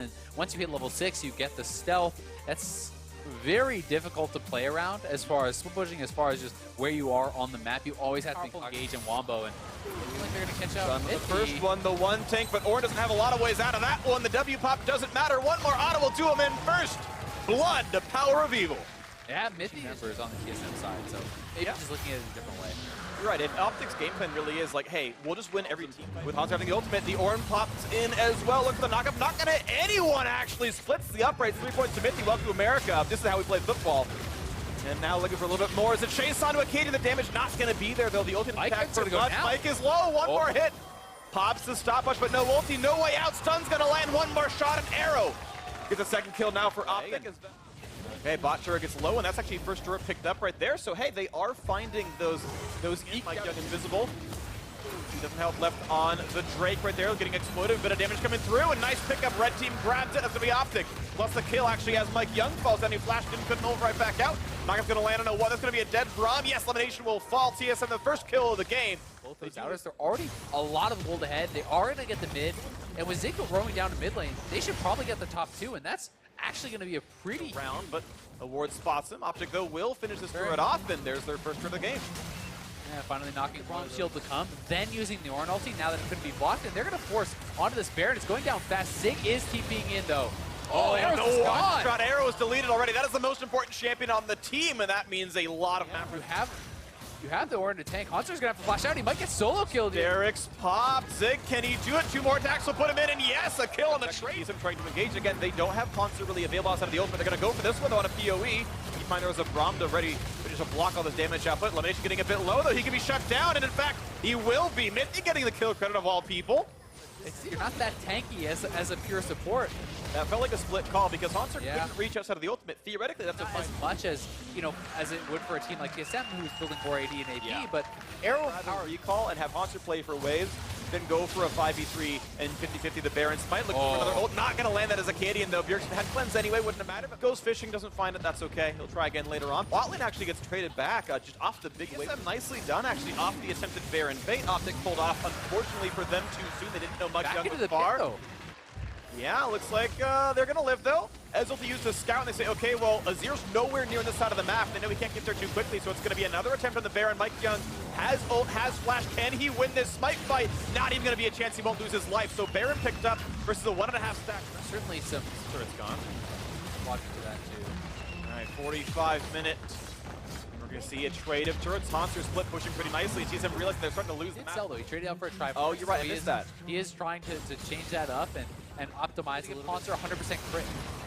And once you hit level 6, you get the stealth. That's very difficult to play around as far as split pushing, as far as just where you are on the map. You always have to engage in Wombo, and I feel like they're going to catch up. The first one, the one tank, but Orn doesn't have a lot of ways out of that one. The W pop doesn't matter. One more auto will do him in first. Blood, the power of evil. Yeah, Mithy members on the TSM side, so maybe just looking at it a different way. You're right, and OpTic's game plan really is like, hey, we'll just win every team fight. With Hanser having the ultimate, the Orn pops in as well. Look at the knockup, not gonna hit anyone actually. Splits the upright, 3 points to Mithy. Welcome to America. This is how we play football. And now looking for a little bit more. Is it chase onto Acadia? The damage not gonna be there though. The ultimate attack for Blood. Mike is low, one more hit. Pops the stopwatch, but no ulti, no way out. Stun's gonna land, one more shot, an arrow. Gets a second kill now for OpTic. Okay, bot turret gets low, and that's actually first turret picked up right there. So hey, they are finding those Mike Young invisible. He doesn't help left on the Drake right there, getting exploded, a bit of damage coming through, and nice pickup. Red team grabs it. That's gonna be OpTic. Plus the kill actually as Mike Young falls down. He flashed in, couldn't hold right back out. Knockup's gonna land on a one. That's gonna be a dead Braum. Yes, elimination will fall. TSM the first kill of the game. Both those outers, they're already a lot of gold ahead. They are gonna get the mid, and with Zico roaming down to mid lane, they should probably get the top 2, and that's actually going to be a pretty round, but Award spots him. OpTic, though, will finish this turret off, and there's their first turret of the game. Yeah, finally knocking Braum shield to come, then using the Orn ulti now that it couldn't be blocked, and they're going to force onto this Baron. It's going down fast. Zig is TPing in, though. Oh, Arrow's the gone. one-shot arrow is deleted already. That is the most important champion on the team, and that means a lot of map. You have the Orn to tank. Hanser's going to have to flash out. He might get solo killed here. Derek's pop. Zig, can he do it? 2 more attacks will put him in, and yes, a kill on the trace. I'm trying to engage again. They don't have Hanser really available outside of the ultimate. They're going to go for this one, though, on a PoE. Keep in mind there was a Braum ready to block all this damage output. Elimination getting a bit low, though. He can be shut down, and in fact, he will be. Mithy getting the kill credit of all people. You're not that tanky as a pure support. That felt like a split call because Hanser couldn't reach outside of the ultimate. Theoretically, that's not a fine. As much as, you know, as it would for a team like TSM who's building more AD and AP, but Arrow power recall and have Hanser play for waves, then go for a 5v3 and 50-50 the Barons. Might look for another ult. Not going to land that as Acadian, though. Bjergsen had cleanse anyway, wouldn't have mattered. But goes fishing, doesn't find it, that's okay. He'll try again later on. Botlane actually gets traded back just off the big wave. Nicely done, actually, off the attempted Baron bait. OpTic pulled off, unfortunately for them too soon. They didn't know Mike Young was far. Yeah, looks like they're going to live, though. Ezreal to use the scout, and they say, okay, well, Azir's nowhere near this side of the map. They know he can't get there too quickly, so it's going to be another attempt on the Baron. Mike Young has ult, has flash. Can he win this smite fight? Not even going to be a chance. He won't lose his life. So Baron picked up versus a 1.5 stack. Certainly some turret's gone. Watching for that, too. All right, 45 minutes. We're going to see a trade of turrets. Hanser split pushing pretty nicely. TSM realizing they're starting to lose the map. Though. He traded out for a Triforce. Oh, you're right. I missed that. He is trying to change that up and optimize a little bit. Hanser 100% crit.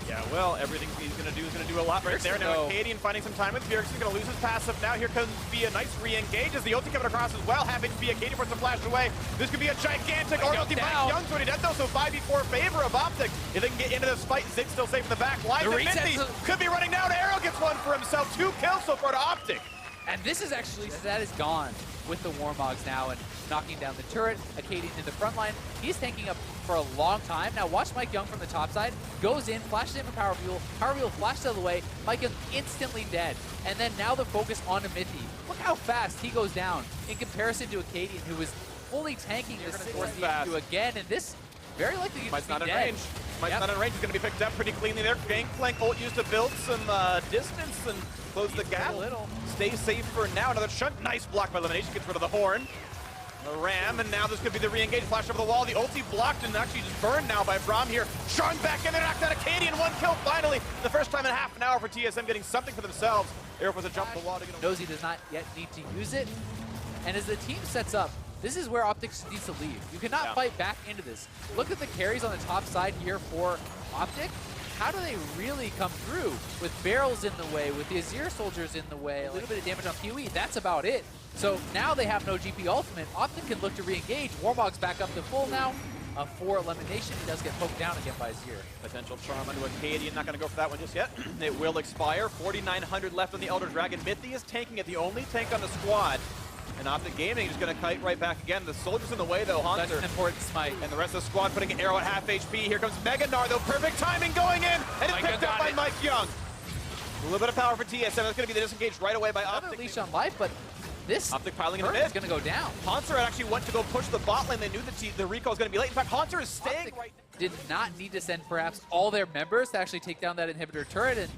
Yeah, well, everything he's going to do is going to do a lot right there. Now, Acadian finding some time with Bjergsen. Going to lose his passive now. Here comes be a nice re-engage as the ulti coming across as well. Having to be Acadian for some flash away. This could be a gigantic ulti. Mike Young's already dead, though, so 5v4 favor of OpTic. If they can get into this fight, Zig's still safe in the back. Lies and Mithy could be running down. Arrow gets one for himself. 2 kills so far to OpTic. And this is actually, that is gone with the Warmogs now and knocking down the turret. Acadian in the front line. He's tanking up for a long time. Now watch Mike Young from the top side. Goes in, flashes in for Power Fuel. Power Fuel flashes out of the way. Mike Young instantly dead. And then now the focus onto Mithy. Look how fast he goes down in comparison to Acadian, who was fully tanking this towards the end again. And this very likely Mike's not in range. Mike's not in range. He's going to be picked up pretty cleanly there. Gangplank ult used to build some distance and close the gap. Stay safe for now. Another chunk. Nice block by elimination. Gets rid of the horn. The ram, and now this could be the re-engage. Flash over the wall. The ulti blocked and actually just burned now by Braum here. Shung back in there. Knocked out Acadian. 1 kill finally. The first time in half an hour for TSM getting something for themselves. Air was a jump to the wall to get a Nosy does not yet need to use it. And as the team sets up, this is where OpTic needs to leave. You cannot fight back into this. Look at the carries on the top side here for OpTic. How do they really come through with barrels in the way, with the Azir soldiers in the way, a little bit of damage on PoE, that's about it. So now they have no GP ultimate. OpTic can look to re-engage. Warmog's back up to full now. For elimination, he does get poked down again by Azir. Potential charm onto Acadian, not going to go for that one just yet. It will expire. 4,900 left on the Elder Dragon. Mithy is tanking it, the only tank on the squad. And OpTic Gaming is going to kite right back again. The soldier's in the way, though. Hanser. That's an important smite. And the rest of the squad putting an arrow at half HP. Here comes Meganar, though. Perfect timing going in. And it's picked up by Mike Young. A little bit of power for TSM. That's going to be the disengage right away by OpTic. Leash on life, but this OpTic piling in the mid. Is going to go down. Hanser actually went to go push the bot lane. They knew that the recall was going to be late. In fact, Hanser is staying right now. did not need to send perhaps all their members to actually take down that inhibitor turret, and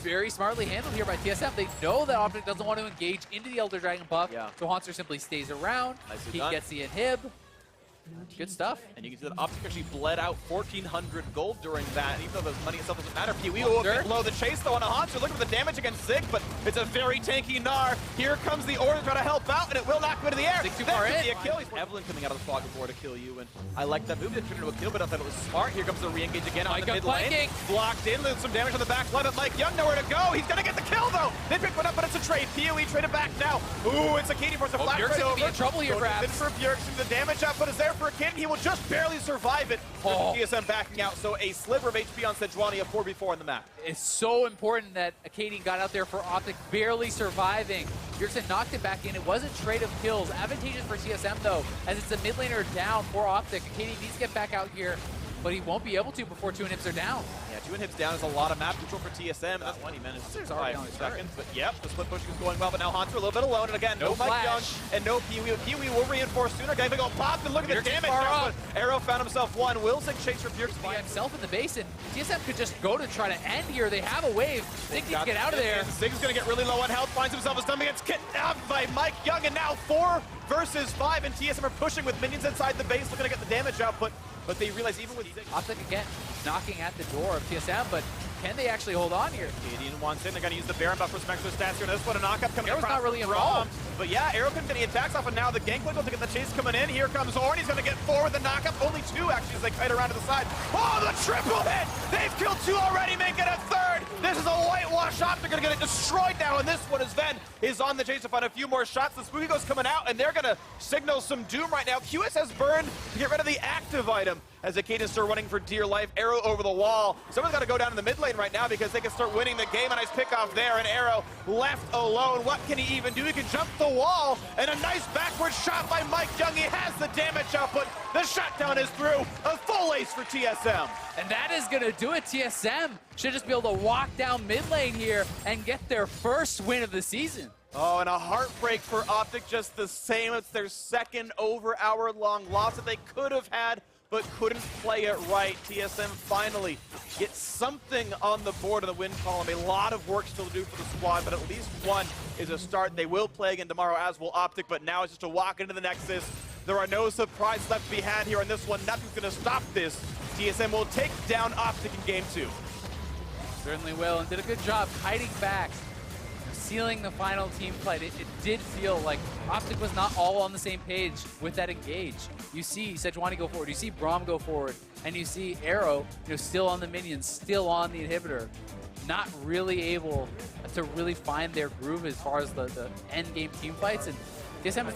very smartly handled here by TSM. They know that OpTic doesn't want to engage into the Elder Dragon buff, so Haunter simply stays around. He gets the inhib. Good stuff. And you can see that OpTic actually bled out 1,400 gold during that, and even though the money itself doesn't matter, Pee-wee will blow the chase though on a Haunter. Look at the damage against Zig, but it's a very tanky Gnar. Here comes the Order to try to help out, and it will knock him into the air. Zig too far in. A kill. Evelyn coming out of the fog before to kill you, and I like that move. Didn't turn into a kill, but I thought it was smart. Here comes the re-engage again on the mid lane. Blocked in, loses some damage on the back line, but Mike Young nowhere to go. He's gonna get the kill though. They picked one up, but it's a trade. Pee-wee traded back now. Ooh, it's a Katie force a flash right over. Be in trouble here, perhaps. In for Bjergsen, the damage output is there for a kid. He will just barely survive it. TSM backing out, so a sliver of HP on Sejuani, a 4v4 on the map. It's so important that Acadian got out there for OpTic, barely surviving. Bjergsen knocked it back in. It was a trade of kills. Advantageous for TSM though, as it's a mid laner down for OpTic. Acadian needs to get back out here, but he won't be able to before 2 inhibs are down. Yeah, 2 inhibs down is a lot of map control for TSM. That's 20 minutes. There's already on seconds, but yep, the split push is going well, but now Haunter a little bit alone, and again, no Mike Young and no Pee-wee. Pee-wee will reinforce sooner. Guys, they go pop, and look at the damage now. Arrow found himself one. Wilson chase for Bjergsen by himself in the base, and TSM could just go to try to end here. They have a wave. Zig needs to get out of there. Zig's gonna get really low on health, finds himself a stomach, gets kidnapped by Mike Young, and now 4 versus 5, and TSM are pushing with minions inside the base, looking to get the damage output. But they realize even with Zig, OpTic again knocking at the door of TSM, but can they actually hold on here? Acadian wants in. They're going to use the Baron buff for some extra stats here. This one, a knockup coming Arrow's across. Not really involved. But yeah, Arrow couldn't get any attacks off, and now the gank will to get the chase coming in. Here comes Ornn. He's going to get 4 with the knockup. Only 2 actually as they kite around to the side. Oh, the triple hit! They've killed 2 already, making a 3rd. This is a whitewash up. They're going to get it destroyed now, and this one is Ven is on the chase to find a few more shots. The Spooky Ghost coming out, and they're going to signal some doom right now. QS has burned to get rid of the active item as Acadian start running for dear life. Arrow over the wall. Someone's got to go down in the mid lane right now because they can start winning the game. A nice pick off there, and Arrow left alone. What can he even do? He can jump the wall, and a nice backward shot by Mike Young. He has the damage output. The shutdown is through. A full ace for TSM. And that is going to do it. TSM should just be able to walk down mid lane here and get their first win of the season. Oh, and a heartbreak for OpTic just the same. It's their second over-hour-long loss that they could have had, but couldn't play it right. TSM finally gets something on the board in the win column. A lot of work still to do for the squad, but at least one is a start. They will play again tomorrow, as will OpTic, but now it's just to walk into the Nexus. There are no surprises left to be had here on this one. Nothing's going to stop this. TSM will take down OpTic in Game 2. Certainly will, and did a good job kiting back, sealing the final team fight. It did feel like OpTic was not all on the same page with that engage. You see Sejuani go forward, you see Braum go forward, and you see Arrow, still on the minions, still on the inhibitor, not really able to really find their groove as far as the end game team fights. And TSM is